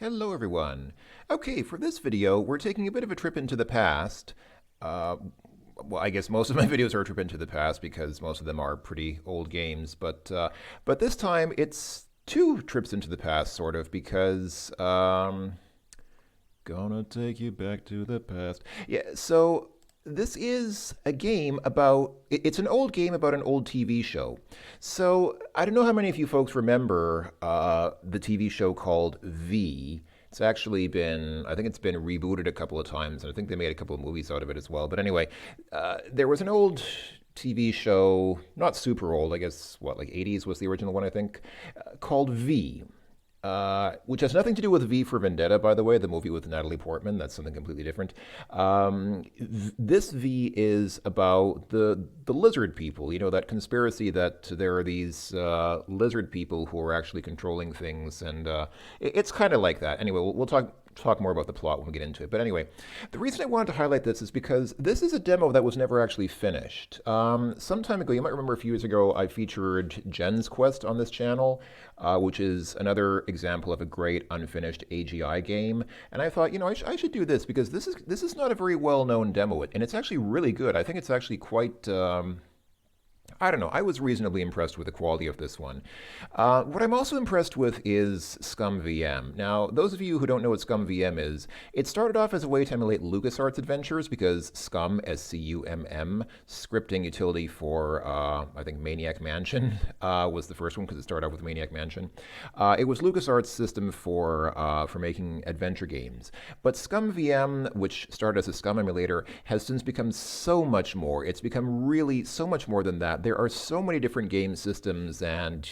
Hello everyone. Okay, for this video, we're taking a bit of a trip into the past. Uh, well, I guess most of my videos are a trip into the past because most of them are pretty old games, but this time it's two trips into the past, sort of, because gonna take you back to the past. Yeah, so this is a game about, it's an old game about an old TV show. So I don't know how many of you folks remember the TV show called V. It's actually been, I think it's been rebooted a couple of times, and I think they made a couple of movies out of it as well. But anyway, there was an old TV show, not super old, I guess, what, like 80s was the original one, I think, called V. Which has nothing to do with V for Vendetta, by the way, the movie with Natalie Portman. That's something completely different. This V is about the lizard people. You know, that conspiracy that there are these lizard people who are actually controlling things, and it's kind of like that. Anyway, we'll talk more about the plot when we get into it. But anyway, the reason I wanted to highlight this is because this is a demo that was never actually finished. Some time ago, you might remember a few years ago, I featured Jen's Quest on this channel, which is another example of a great unfinished AGI game. And I thought, you know, I should do this because this is not a very well-known demo, and it's actually really good. I think it's actually quite. I don't know. I was reasonably impressed with the quality of this one. What I'm also impressed with is ScummVM. Now, those of you who don't know what ScummVM is, it started off as a way to emulate LucasArts adventures because Scum, S-C-U-M-M, scripting utility for, I think, Maniac Mansion was the first one because it started off with Maniac Mansion. It was LucasArts' system for making adventure games. But ScummVM, which started as a Scum emulator, has since become so much more. It's become really so much more than that. There are so many different game systems and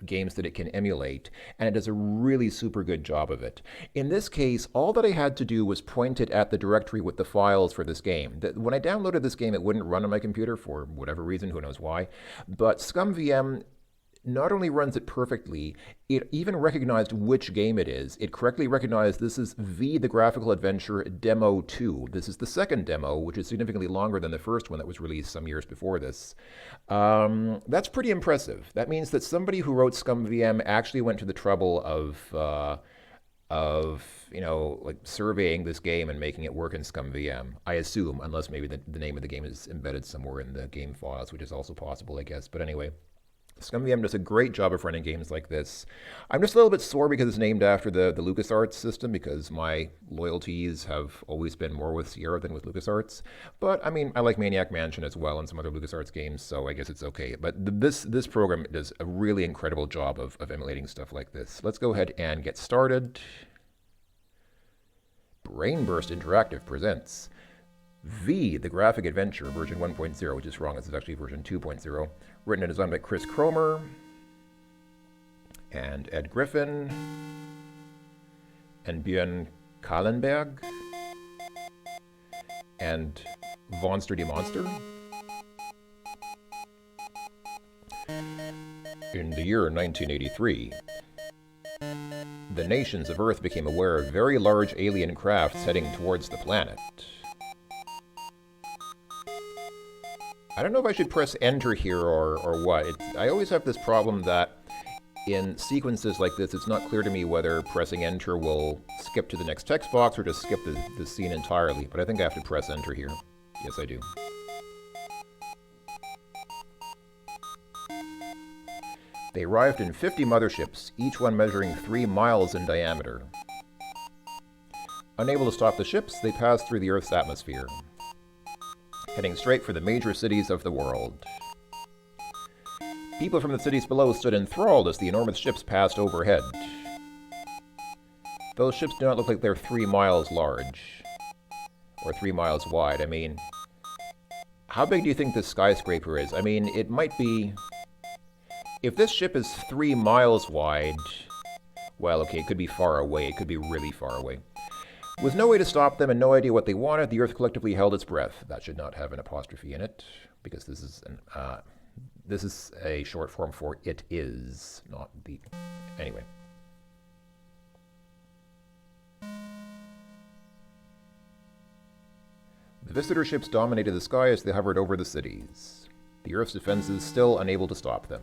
games that it can emulate, and it does a really super good job of it. In this case, all that I had to do was point it at the directory with the files for this game. When I downloaded this game, it wouldn't run on my computer for whatever reason, who knows why. But ScummVM not only runs it perfectly, it even recognized which game it is. It correctly recognized this is V the Graphical Adventure Demo 2. This is the second demo, which is significantly longer than the first one that was released some years before this. That's pretty impressive. That means that somebody who wrote ScummVM actually went to the trouble of like surveying this game and making it work in ScummVM. I assume, unless maybe the name of the game is embedded somewhere in the game files, which is also possible, I guess. But anyway, ScummVM does a great job of running games like this. I'm just a little bit sore because it's named after the LucasArts system, because my loyalties have always been more with Sierra than with LucasArts. But I mean, I like Maniac Mansion as well and some other LucasArts games, so I guess it's okay. But this program does a really incredible job of emulating stuff like this. Let's go ahead and get started. Brainburst Interactive presents V, the Graphic Adventure, version 1.0, which is wrong. This is actually version 2.0. Written and designed by Chris Cromer and Ed Griffin and Björn Kahlenberg and Vonster die Monster. In the year 1983, the nations of Earth became aware of very large alien crafts heading towards the planet. I don't know if I should press enter here or what. I always have this problem that in sequences like this, it's not clear to me whether pressing enter will skip to the next text box or just skip the scene entirely. But I think I have to press enter here. Yes, I do. They arrived in 50 motherships, each one measuring 3 miles in diameter. Unable to stop the ships, they passed through the Earth's atmosphere, heading straight for the major cities of the world. People from the cities below stood enthralled as the enormous ships passed overhead. Those ships do not look like they're 3 miles large, or 3 miles wide. I mean, how big do you think this skyscraper is? I mean, it might be... If this ship is 3 miles wide, well, okay, it could be far away. It could be really far away. With no way to stop them and no idea what they wanted, the Earth collectively held its breath. That should not have an apostrophe in it, because this is a short form for it is, not the... Anyway. The visitor ships dominated the sky as they hovered over the cities, the Earth's defenses still unable to stop them.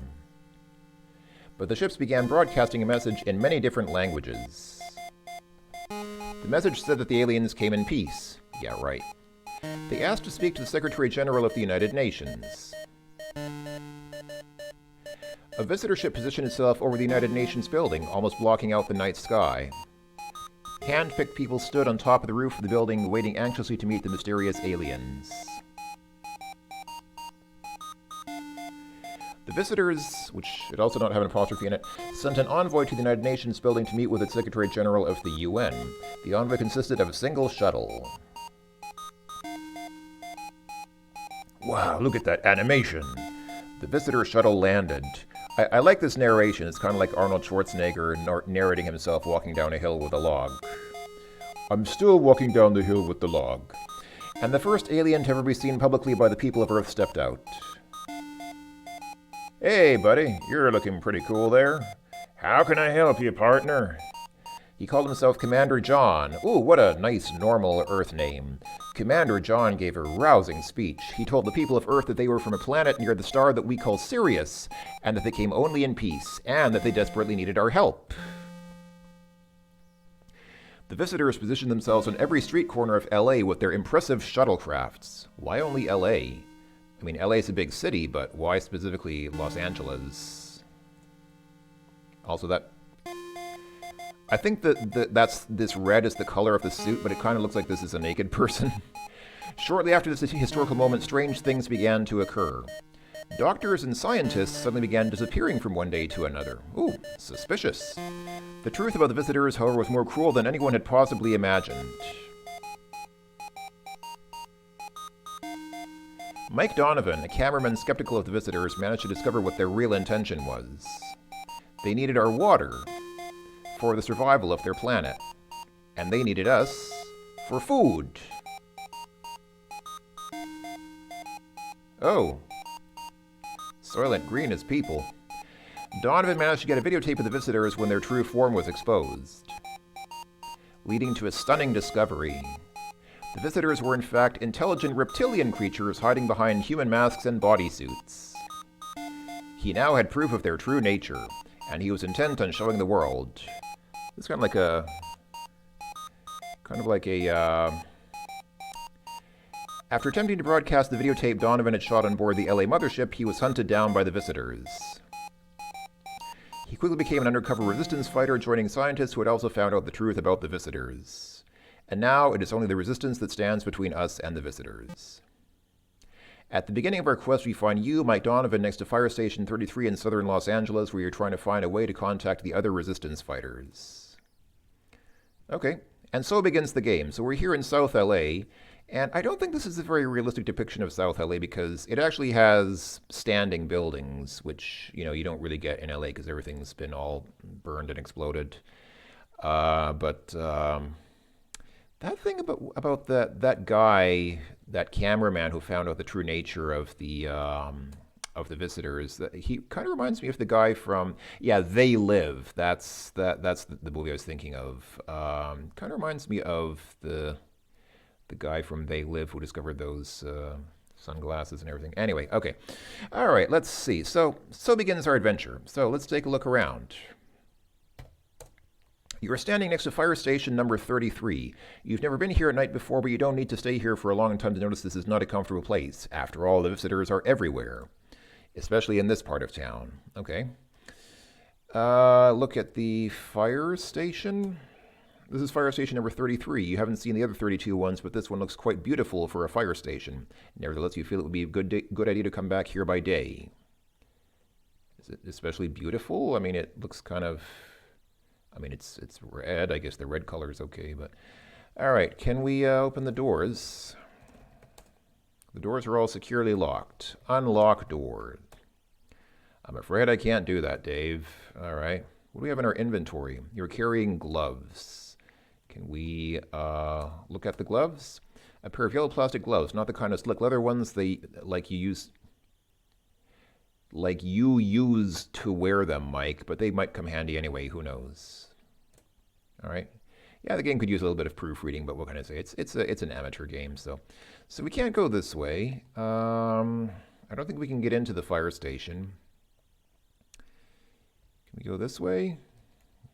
But the ships began broadcasting a message in many different languages. The message said that the aliens came in peace. Yeah, right. They asked to speak to the Secretary General of the United Nations. A visitor ship positioned itself over the United Nations building, almost blocking out the night sky. Hand-picked people stood on top of the roof of the building, waiting anxiously to meet the mysterious aliens. The visitors, which it also don't have an apostrophe in it, sent an envoy to the United Nations building to meet with its Secretary General of the UN. The envoy consisted of a single shuttle. Wow, look at that animation! The visitor shuttle landed. I like this narration. It's kind of like Arnold Schwarzenegger narrating himself walking down a hill with a log. I'm still walking down the hill with the log. And the first alien to ever be seen publicly by the people of Earth stepped out. Hey, buddy, you're looking pretty cool there. How can I help you, partner? He called himself Commander John. Ooh, what a nice, normal Earth name. Commander John gave a rousing speech. He told the people of Earth that they were from a planet near the star that we call Sirius, and that they came only in peace, and that they desperately needed our help. The visitors positioned themselves on every street corner of LA with their impressive shuttlecrafts. Why only LA? I mean, LA is a big city, but why specifically Los Angeles? Also, I think that's this red is the color of the suit, but it kind of looks like this is a naked person. Shortly after this historical moment, strange things began to occur. Doctors and scientists suddenly began disappearing from one day to another. Ooh, suspicious. The truth about the visitors, however, was more cruel than anyone had possibly imagined. Mike Donovan, a cameraman skeptical of the visitors, managed to discover what their real intention was. They needed our water for the survival of their planet, and they needed us for food. Oh. Soylent Green is people. Donovan managed to get a videotape of the visitors when their true form was exposed, leading to a stunning discovery. The visitors were in fact intelligent reptilian creatures hiding behind human masks and bodysuits. He now had proof of their true nature, and he was intent on showing the world. It's kind of like a After attempting to broadcast the videotape Donovan had shot on board the LA mothership, he was hunted down by the visitors. He quickly became an undercover resistance fighter, joining scientists who had also found out the truth about the visitors. And now it is only the resistance that stands between us and the visitors. At the beginning of our quest, we find you, Mike Donovan, next to Fire Station 33 in southern Los Angeles, where you're trying to find a way to contact the other resistance fighters. Okay, and so begins the game. So we're here in South LA, and I don't think this is a very realistic depiction of South LA because it actually has standing buildings, which, you know, you don't really get in LA because everything's been all burned and exploded. That thing about that guy, that cameraman who found out the true nature of the visitors, that he kind of reminds me of the guy from They Live. That's the movie I was thinking of. Kind of reminds me of the guy from They Live who discovered those sunglasses and everything. Anyway, okay, all right. Let's see. So begins our adventure. So let's take a look around. You are standing next to fire station number 33. You've never been here at night before, but you don't need to stay here for a long time to notice this is not a comfortable place. After all, the visitors are everywhere, especially in this part of town. Okay. Look at the fire station. This is fire station number 33. You haven't seen the other 32 ones, but this one looks quite beautiful for a fire station. Nevertheless, you feel it would be a good idea to come back here by day. Is it especially beautiful? I mean, it looks kind of... I mean, it's red. I guess the red color is okay, but... All right, can we open the doors? The doors are all securely locked. Unlock door. I'm afraid I can't do that, Dave. All right. What do we have in our inventory? You're carrying gloves. Can we look at the gloves? A pair of yellow plastic gloves, not the kind of slick leather ones like you use to wear them, Mike, but they might come handy anyway, who knows. All right. Yeah, the game could use a little bit of proofreading, but what can I say? It's an amateur game, so we can't go this way. I don't think we can get into the fire station. Can we go this way?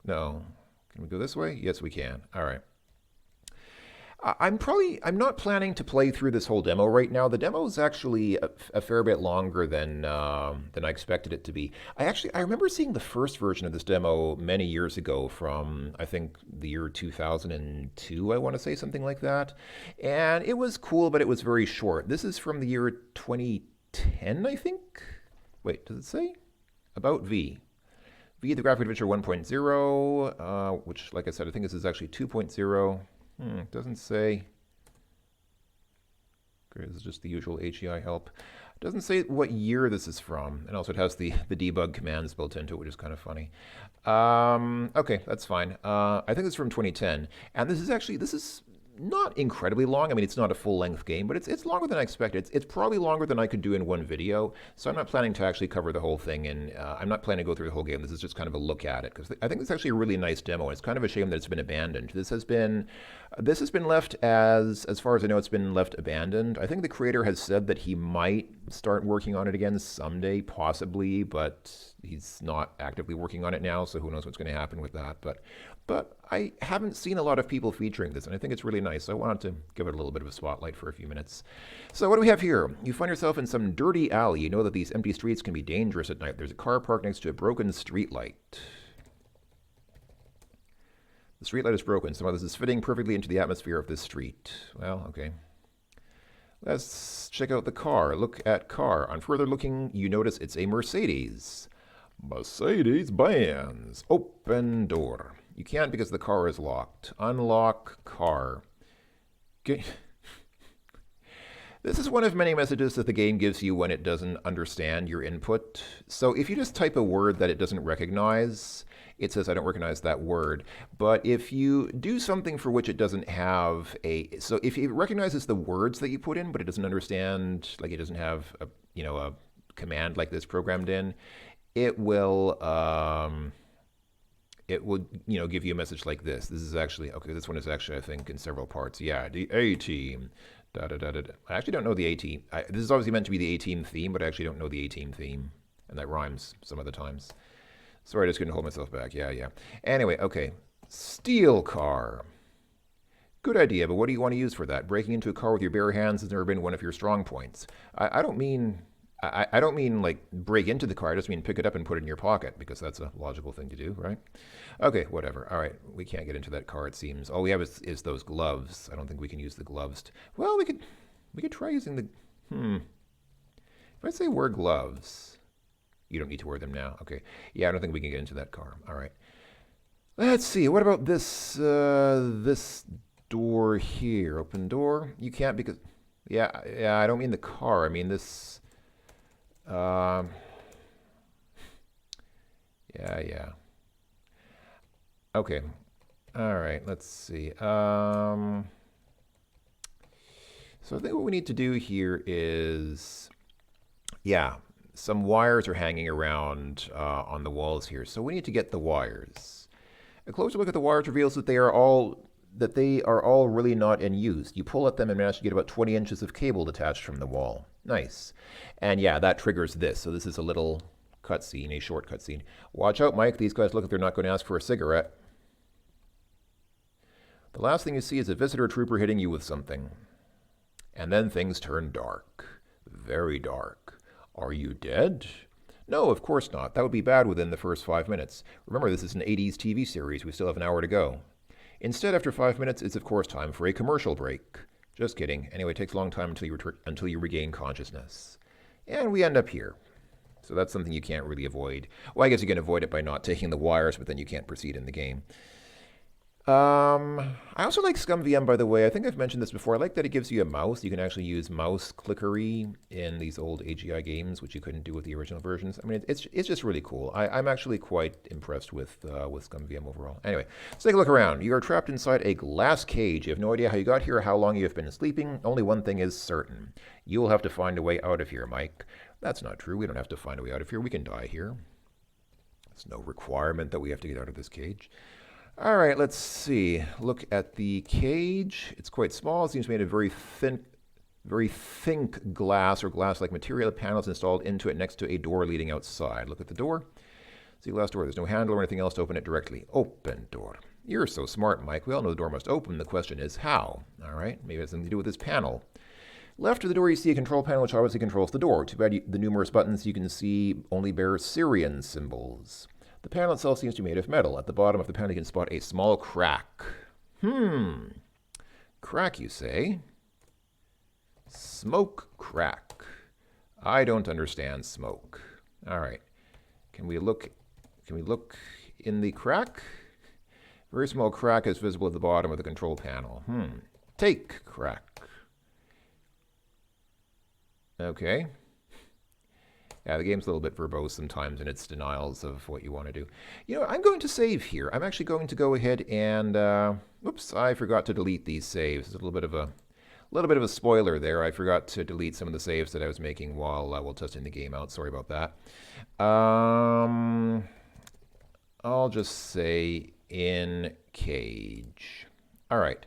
No. Can we go this way? Yes, we can. All right. I'm not planning to play through this whole demo right now. The demo is actually a fair bit longer than I expected it to be. I remember seeing the first version of this demo many years ago from, I think, the year 2002, I want to say, something like that. And it was cool, but it was very short. This is from the year 2010, I think. Wait, does it say? About V. V, the Graphic Adventure 1.0, which, like I said, I think this is actually 2.0. Doesn't say. Great, this is just the usual HEI help. Doesn't say what year this is from, and also it has the debug commands built into it, which is kind of funny. Okay, that's fine. I think it's from 2010, and this is not incredibly long. I mean, it's not a full-length game, but it's longer than I expected. It's probably longer than I could do in one video, so I'm not planning to actually cover the whole thing, and I'm not planning to go through the whole game. This is just kind of a look at it, because I think it's actually a really nice demo, and it's kind of a shame that it's been abandoned. This has been left as far as I know, it's been left abandoned. I think the creator has said that he might start working on it again someday, possibly, but he's not actively working on it now, so who knows what's going to happen with that. But I haven't seen a lot of people featuring this, and I think it's really nice. So I wanted to give it a little bit of a spotlight for a few minutes. So what do we have here? You find yourself in some dirty alley. You know that these empty streets can be dangerous at night. There's a car parked next to a broken streetlight. The streetlight is broken. Somehow this is fitting perfectly into the atmosphere of this street. Well, okay. Let's check out the car. Look at car. On further looking, you notice it's a Mercedes. Mercedes-Benz. Open door. You can't because the car is locked. Unlock car. This is one of many messages that the game gives you when it doesn't understand your input. So if you just type a word that it doesn't recognize, it says, I don't recognize that word. But if you do something for which it doesn't have so if it recognizes the words that you put in, but it doesn't understand, like it doesn't have a command like this programmed in, it will give you a message like this. This is actually, okay, this one is actually, I think, in several parts. Yeah, the A-Team. I actually don't know the A-Team. This is obviously meant to be the A-Team theme, but I actually don't know the A-Team theme. And that rhymes some of the times. Sorry, I just couldn't hold myself back. Yeah. Anyway, okay. Steal car. Good idea, but what do you want to use for that? Breaking into a car with your bare hands has never been one of your strong points. I don't mean like break into the car. I just mean pick it up and put it in your pocket, because that's a logical thing to do, right? Okay, whatever. All right, we can't get into that car, it seems. All we have is those gloves. I don't think we can use the gloves. Well, we could try using the. If I say wear gloves, you don't need to wear them now. Okay. Yeah, I don't think we can get into that car. All right. Let's see. What about this this door here? Open door. You can't because. Yeah. I don't mean the car. I mean this. Yeah. Okay. All right. Let's see. So I think what we need to do here is, yeah, some wires are hanging around on the walls here. So we need to get the wires. A closer look at the wires reveals that they are all really not in use. You pull at them and manage to get about 20 inches of cable detached from the wall. Nice. And yeah, that triggers this. So this is a little cutscene, a short cutscene. Watch out, Mike. These guys look like they're not going to ask for a cigarette. The last thing you see is a visitor trooper hitting you with something. And then things turn dark. Very dark. Are you dead? No, of course not. That would be bad within the first 5 minutes. Remember, this is an 80s TV series. We still have an hour to go. Instead, after 5 minutes, it's of course time for a commercial break. Just kidding. Anyway, it takes a long time until you regain consciousness. And we end up here. So that's something you can't really avoid. Well, I guess you can avoid it by not taking the wires, but then you can't proceed in the game. I also like ScummVM, by the way. I think I've mentioned this before. I like that it gives you a mouse. You can actually use mouse clickery in these old AGI games, which you couldn't do with the original versions. I mean, it's just really cool. I'm actually quite impressed with ScummVM overall. Anyway, let's take a look around. You are trapped inside a glass cage. You have no idea how you got here or how long you have been sleeping. Only one thing is certain. You will have to find a way out of here, Mike. That's not true. We don't have to find a way out of here. We can die here. There's no requirement that we have to get out of this cage. All right, let's see. Look at the cage. It's quite small. It seems made of very thin glass or glass-like material. The panels installed into it next to a door leading outside. Look at the door. See, glass door. There's no handle or anything else to open it directly. Open door. You're so smart, Mike. We all know the door must open. The question is how. All right, maybe it has something to do with this panel. Left of the door, you see a control panel, which obviously controls the door. Too bad the numerous buttons you can see only bear Syrian symbols. The panel itself seems to be made of metal. At the bottom of the panel, you can spot a small crack. Crack, you say? Smoke crack. I don't understand smoke. All right. Can we look in the crack? Very small crack is visible at the bottom of the control panel. Take crack. Okay. Yeah, the game's a little bit verbose sometimes in its denials of what you want to do. You know, I'm going to save here. I'm actually going to go ahead and, whoops, I forgot to delete these saves. It's a little bit of a spoiler there. I forgot to delete some of the saves that I was making while testing the game out. Sorry about that. I'll just say in cage. All right.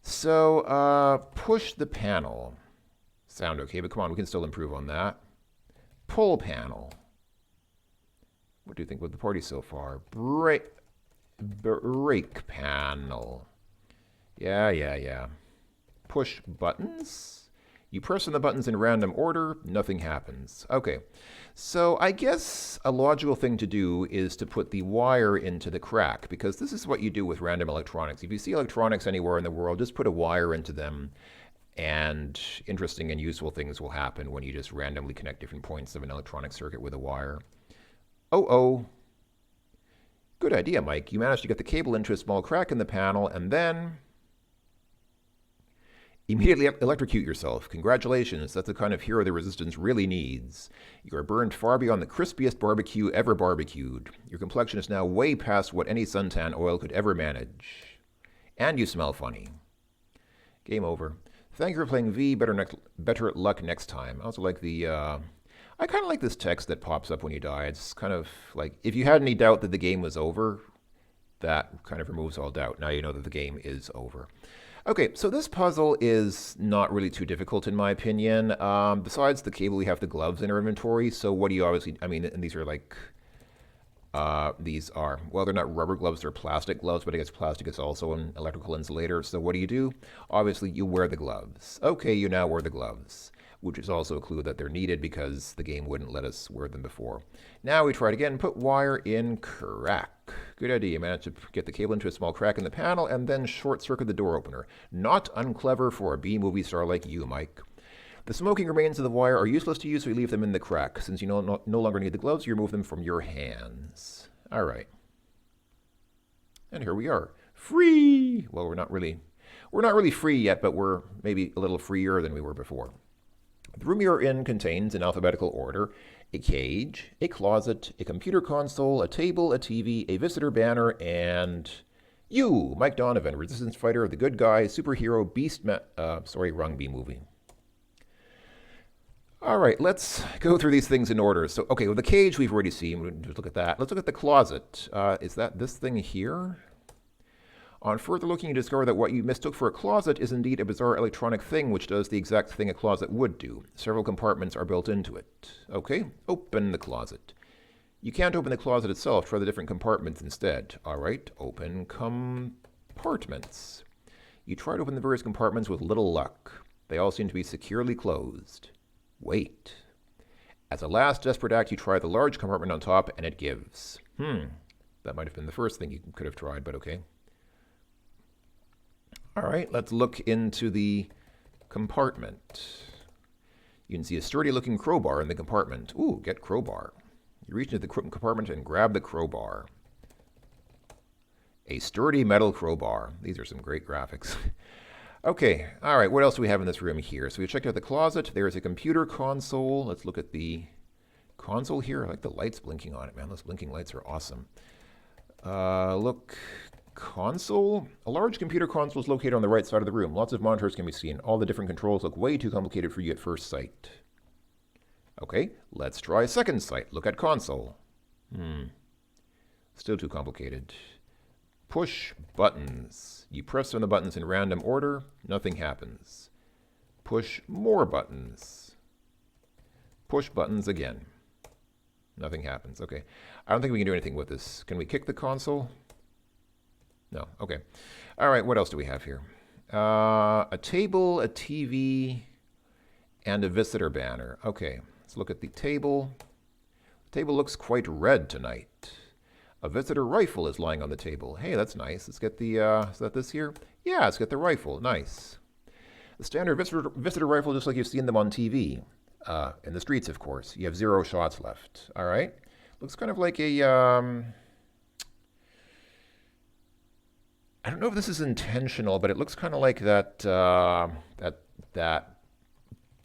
So, push the panel. Sound okay, but come on, we can still improve on that. Pull panel. What do you think of the party so far? Break panel. Yeah. Push buttons. You press on the buttons in random order, nothing happens. Okay, so I guess a logical thing to do is to put the wire into the crack, because this is what you do with random electronics. If you see electronics anywhere in the world, just put a wire into them, and interesting and useful things will happen when you just randomly connect different points of an electronic circuit with a wire. Oh. Good idea, Mike. You managed to get the cable into a small crack in the panel, and then immediately electrocute yourself. Congratulations, that's the kind of hero the Resistance really needs. You are burned far beyond the crispiest barbecue ever barbecued. Your complexion is now way past what any suntan oil could ever manage. And you smell funny. Game over. Thank you for playing V. Better luck next time. I also like the, I kind of like this text that pops up when you die. It's kind of like, if you had any doubt that the game was over, that kind of removes all doubt. Now you know that the game is over. Okay, so this puzzle is not really too difficult in my opinion. Besides the cable, we have the gloves in our inventory. So what do you obviously, I mean, and these are like, well, they're not rubber gloves, they're plastic gloves, but I guess plastic is also an electrical insulator. So what do? Obviously, you wear the gloves. Okay, you now wear the gloves, which is also a clue that they're needed because the game wouldn't let us wear them before. Now we try it again, put wire in crack. Good idea, you managed to get the cable into a small crack in the panel and then short circuit the door opener. Not unclever for a B-movie star like you, Mike. The smoking remains of the wire are useless to you, so you leave them in the crack. Since you no longer need the gloves, you remove them from your hands. All right. And here we are. Free! Well, we're not really free yet, but we're maybe a little freer than we were before. The room you're in contains, in alphabetical order, a cage, a closet, a computer console, a table, a TV, a visitor banner, and you, Mike Donovan, Resistance Fighter, the good guy, superhero, wrong B-movie. All right, let's go through these things in order. So, okay, well, the cage we've already seen. We'll just look at that. Let's look at the closet. Is that this thing here? On further looking, you discover that what you mistook for a closet is indeed a bizarre electronic thing which does the exact thing a closet would do. Several compartments are built into it. Okay, open the closet. You can't open the closet itself. Try the different compartments instead. All right, open compartments. You try to open the various compartments with little luck. They all seem to be securely closed. Wait. As a last desperate act, you try the large compartment on top, and it gives. That might have been the first thing you could have tried, but okay. All right, let's look into the compartment. You can see a sturdy-looking crowbar in the compartment. Ooh, get crowbar. You reach into the compartment and grab the crowbar. A sturdy metal crowbar. These are some great graphics. Okay, all right, what else do we have in this room here? So we checked out the closet. There is a computer console. Let's look at the console here. I like the lights blinking on it, man. Those blinking lights are awesome. Look, console. A large computer console is located on the right side of the room. Lots of monitors can be seen. All the different controls look way too complicated for you at first sight. Okay, let's try a second sight. Look at console. Still too complicated. Push buttons. You press on the buttons in random order, nothing happens. Push more buttons. Push buttons again. Nothing happens. Okay. I don't think we can do anything with this. Can we kick the console? No. Okay. All right. What else do we have here? A table, a TV, and a visitor banner. Okay. Let's look at the table. The table looks quite red tonight. A visitor rifle is lying on the table. Hey, that's nice. Let's get the, is that this here? Yeah, let's get the rifle. Nice. The standard visitor rifle, just like you've seen them on TV. In the streets, of course. You have 0 shots left. All right. Looks kind of like a, I don't know if this is intentional, but it looks kind of like that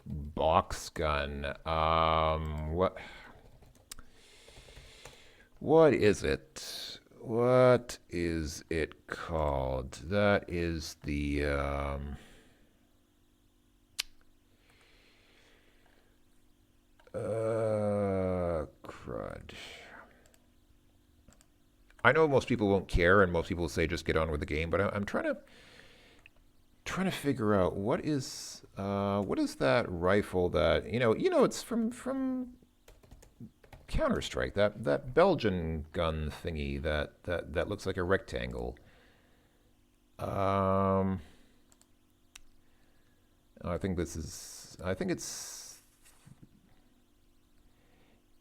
box gun. What is it? What is it called? That is the crud. I know most people won't care, and most people say just get on with the game. But I'm trying to figure out what is that rifle that it's from Counter-Strike, that Belgian gun thingy that looks like a rectangle. I think it's.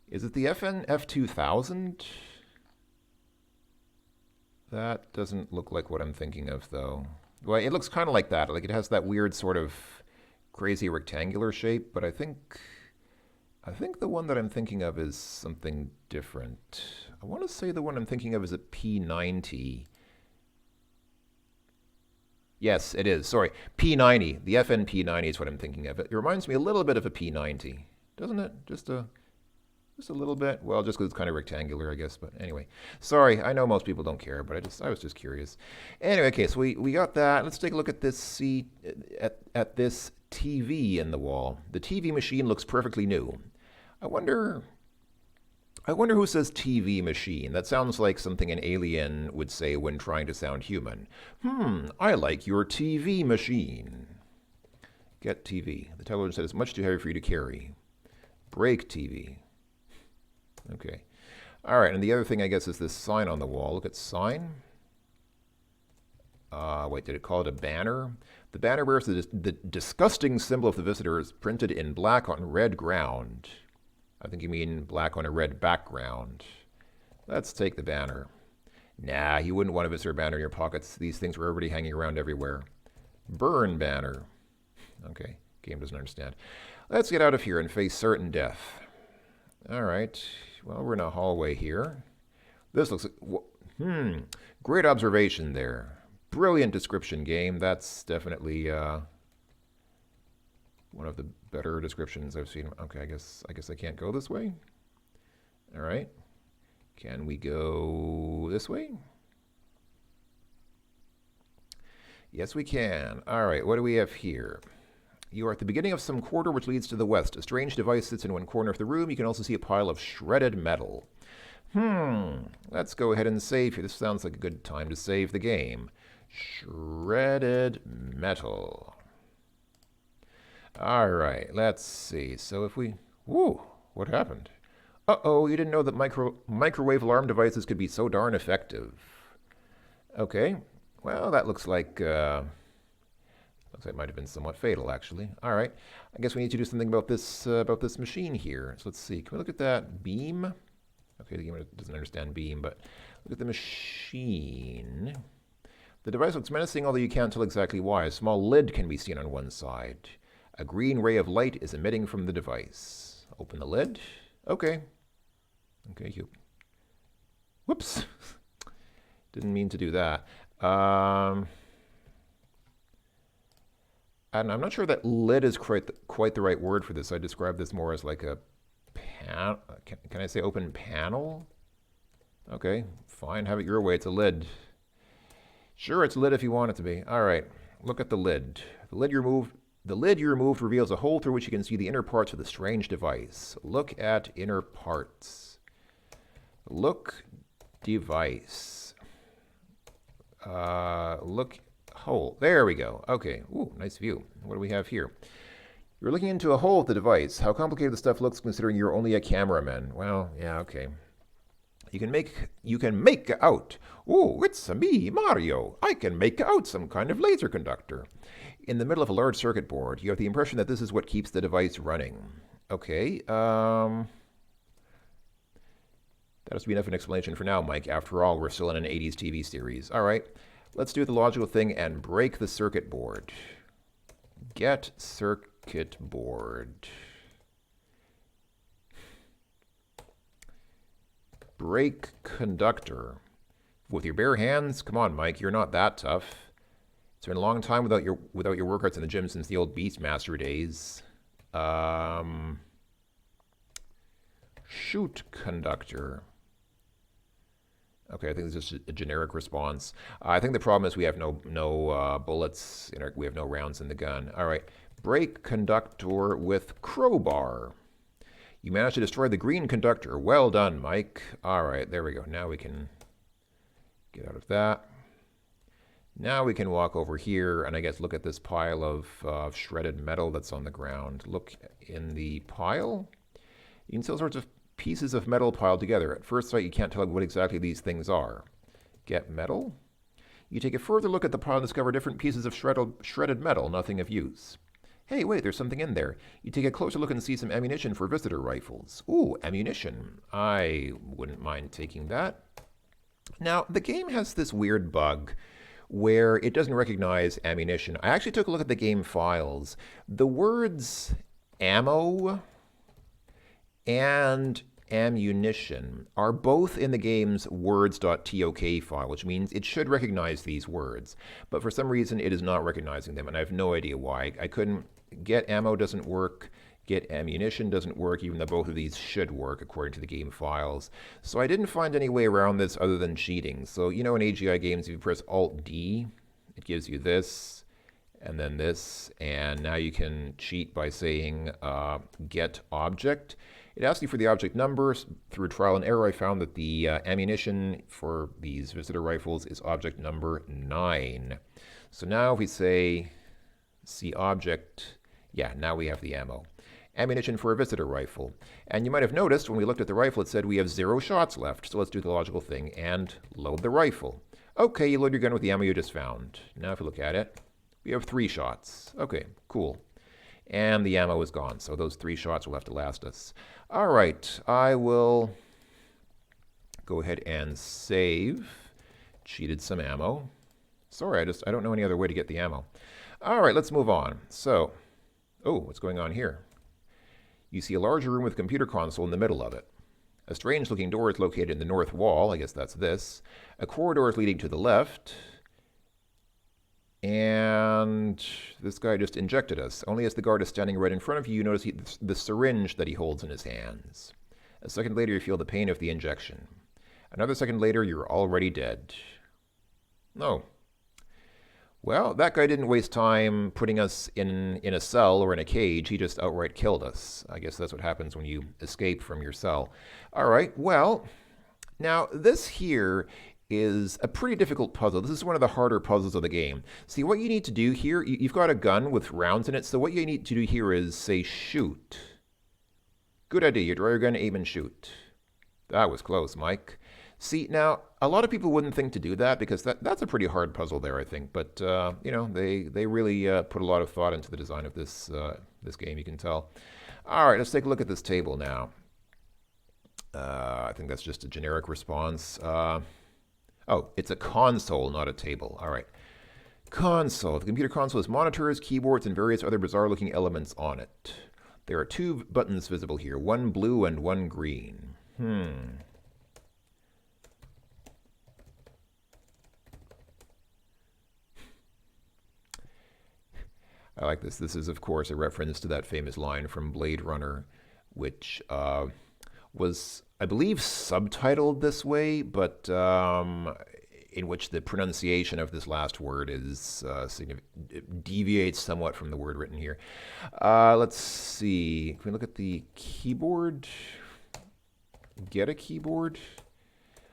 Is it the F2000? That doesn't look like what I'm thinking of, though. Well, it looks kind of like that. Like it has that weird sort of crazy rectangular shape, but I think the one that I'm thinking of is something different. I want to say the one I'm thinking of is a P90. Yes, it is. Sorry, P90. The FN P90 is what I'm thinking of. It reminds me a little bit of a P90, doesn't it? Just a little bit. Well, just because it's kind of rectangular, I guess. But anyway, sorry. I know most people don't care, but I was just curious. Anyway, okay. So we got that. Let's take a look at this. At this TV in the wall. The TV machine looks perfectly new. I wonder who says TV machine. That sounds like something an alien would say when trying to sound human. I like your TV machine. Get TV. The television said it's much too heavy for you to carry. Break TV. Okay. All right, and the other thing, I guess, is this sign on the wall. Look at sign. Wait, did it call it a banner? The banner bears the disgusting symbol of the visitors printed in black on red ground. I think you mean black on a red background. Let's take the banner. Nah, you wouldn't want a visitor banner in your pockets. These things were already hanging around everywhere. Burn banner. Okay, game doesn't understand. Let's get out of here and face certain death. All right. Well, we're in a hallway here. This looks like... Great observation there. Brilliant description, game. That's definitely one of the better descriptions I've seen. Okay, I guess I can't go this way. All right. Can we go this way? Yes, we can. All right, what do we have here? You are at the beginning of some corridor which leads to the west. A strange device sits in one corner of the room. You can also see a pile of shredded metal. Let's go ahead and save here. This sounds like a good time to save the game. Shredded metal. All right, let's see. So if we... Woo, what happened? Uh-oh, you didn't know that microwave alarm devices could be so darn effective. Okay, well, that looks like... Looks like it might have been somewhat fatal, actually. All right. I guess we need to do something about this machine here. So let's see. Can we look at that beam? Okay, the game doesn't understand beam, but look at the machine. The device looks menacing, although you can't tell exactly why. A small lid can be seen on one side. A green ray of light is emitting from the device. Open the lid. Okay. Okay, you. Whoops. Didn't mean to do that. And I'm not sure that lid is quite the right word for this. I describe this more as like a pan. Can I say open panel? Okay, fine. Have it your way. It's a lid. Sure, it's a lid if you want it to be. All right. Look at the lid. The lid you removed reveals a hole through which you can see the inner parts of the strange device. Look at inner parts. Look device. Look hole. There we go. Okay. Ooh, nice view. What do we have here? You're looking into a hole at the device. How complicated the stuff looks considering you're only a cameraman. Well, yeah, okay. You can make out. Oh, it's me, Mario. I can make out some kind of laser conductor. In the middle of a large circuit board, you have the impression that this is what keeps the device running. Okay, that has to be enough of an explanation for now, Mike. After all, we're still in an 80s TV series. All right, let's do the logical thing and break the circuit board. Get circuit board. Break conductor. With your bare hands? Come on, Mike, you're not that tough. It's been a long time without your workouts in the gym since the old Beastmaster days. Shoot conductor. Okay, I think this is just a generic response. I think the problem is we have no bullets. We have no rounds in the gun. All right, break conductor with crowbar. You managed to destroy the green conductor. Well done, Mike. All right, there we go. Now we can get out of that. Now we can walk over here and I guess look at this pile of shredded metal that's on the ground. Look in the pile. You can see all sorts of pieces of metal piled together. At first sight, you can't tell what exactly these things are. Get metal. You take a further look at the pile and discover different pieces of shredded metal, nothing of use. Hey, wait, there's something in there. You take a closer look and see some ammunition for visitor rifles. Ooh, ammunition. I wouldn't mind taking that. Now, the game has this weird bug where it doesn't recognize ammunition. I actually took a look at the game files. The words ammo and ammunition are both in the game's words.tok file, which means it should recognize these words. But for some reason, it is not recognizing them, and I have no idea why. I couldn't get ammo doesn't work. Get ammunition doesn't work, even though both of these should work according to the game files. So I didn't find any way around this other than cheating. So, in AGI games, if you press Alt-D, it gives you this, and then this, and now you can cheat by saying get object. It asks you for the object number. Through trial and error, I found that the ammunition for these visitor rifles is object number 9. So now if we say see object, yeah, now we have the ammo. Ammunition for a visitor rifle. And you might have noticed when we looked at the rifle, it said we have 0 shots left. So let's do the logical thing and load the rifle. Okay, you load your gun with the ammo you just found. Now if you look at it, we have 3 shots. Okay, cool. And the ammo is gone, so those 3 shots will have to last us. All right, I will go ahead and save. Cheated some ammo. Sorry, I don't know any other way to get the ammo. All right, let's move on. So, oh, what's going on here? You see a larger room with a computer console in the middle of it. A strange-looking door is located in the north wall. I guess that's this. A corridor is leading to the left. And this guy just injected us. Only as the guard is standing right in front of you, you notice the syringe that he holds in his hands. A second later, you feel the pain of the injection. Another second later, you're already dead. Oh. Well, that guy didn't waste time putting us in a cell or in a cage. He just outright killed us. I guess that's what happens when you escape from your cell. All right, well, now this here is a pretty difficult puzzle. This is one of the harder puzzles of the game. See, what you need to do here, you've got a gun with rounds in it, so what you need to do here is say shoot. Good idea. You draw your gun, aim, and shoot. That was close, Mike. See, now, a lot of people wouldn't think to do that because that's a pretty hard puzzle there, I think. But, they really put a lot of thought into the design of this game, you can tell. All right, let's take a look at this table now. I think that's just a generic response. Oh, it's a console, not a table. All right. Console. The computer console has monitors, keyboards, and various other bizarre-looking elements on it. There are 2 buttons visible here, one blue and one green. I like this. This is, of course, a reference to that famous line from Blade Runner, which was, I believe, subtitled this way, but in which the pronunciation of this last word is deviates somewhat from the word written here. Let's see. Can we look at the keyboard? Get a keyboard?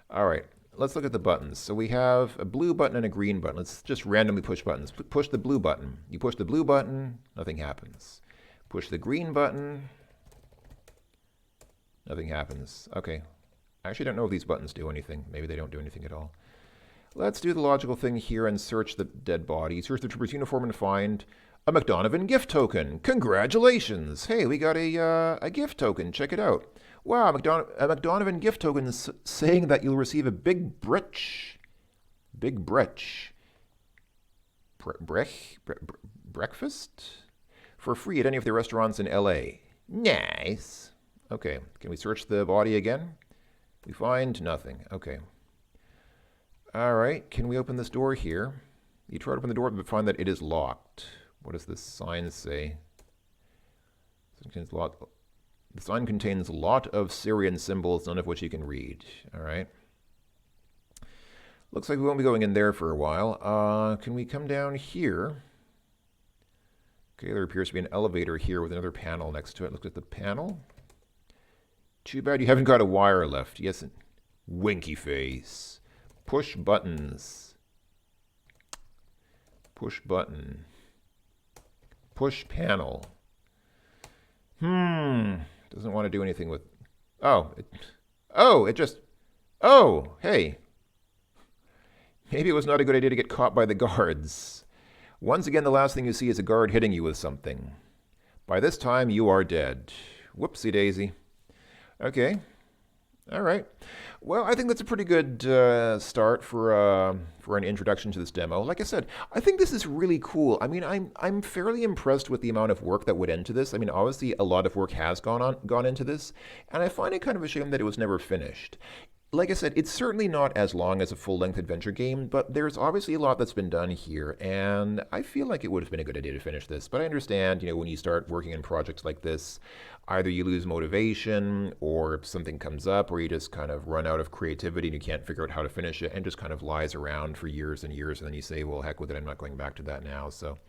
All right. Let's look at the buttons. So we have a blue button and a green button. Let's just randomly push buttons. Push the blue button. You push the blue button, nothing happens. Push the green button, nothing happens. Okay. I actually don't know if these buttons do anything. Maybe they don't do anything at all. Let's do the logical thing here and search the dead body. Search the trooper's uniform and find a McDonovan gift token. Congratulations! Hey, we got a gift token. Check it out. Wow, a McDonovan gift token saying that you'll receive a big breakfast for free at any of the restaurants in LA. Nice. Okay, can we search the body again? We find nothing. Okay. All right, can we open this door here? You try to open the door, but find that it is locked. What does this sign say? The sign contains a lot of Syrian symbols, none of which you can read. All right. Looks like we won't be going in there for a while. Can we come down here? Okay, there appears to be an elevator here with another panel next to it. Look at the panel. Too bad you haven't got a wire left. Yes, winky face. Push buttons. Push button. Push panel. Doesn't want to do anything with... hey. Maybe it was not a good idea to get caught by the guards. Once again, the last thing you see is a guard hitting you with something. By this time, you are dead. Whoopsie daisy. Okay. All right. Well, I think that's a pretty good start for an introduction to this demo. Like I said, I think this is really cool. I mean, I'm fairly impressed with the amount of work that went into this. I mean, obviously, a lot of work has gone into this, and I find it kind of a shame that it was never finished. Like I said, it's certainly not as long as a full-length adventure game, but there's obviously a lot that's been done here, and I feel like it would have been a good idea to finish this. But I understand, when you start working in projects like this, either you lose motivation, or something comes up, or you just kind of run out of creativity and you can't figure out how to finish it, and just kind of lies around for years and years, and then you say, well, heck with it, I'm not going back to that now. So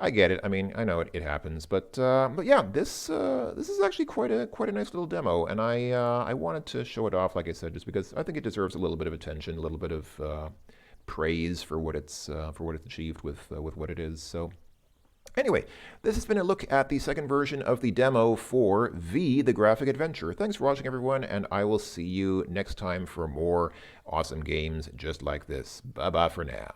I get it. I mean, I know it happens, but yeah, this is actually quite a nice little demo, and I wanted to show it off, like I said, just because I think it deserves a little bit of attention, a little bit of praise for what it's achieved with what it is. So anyway, this has been a look at the second version of the demo for V, the Graphic Adventure. Thanks for watching, everyone, and I will see you next time for more awesome games just like this. Bye-bye for now.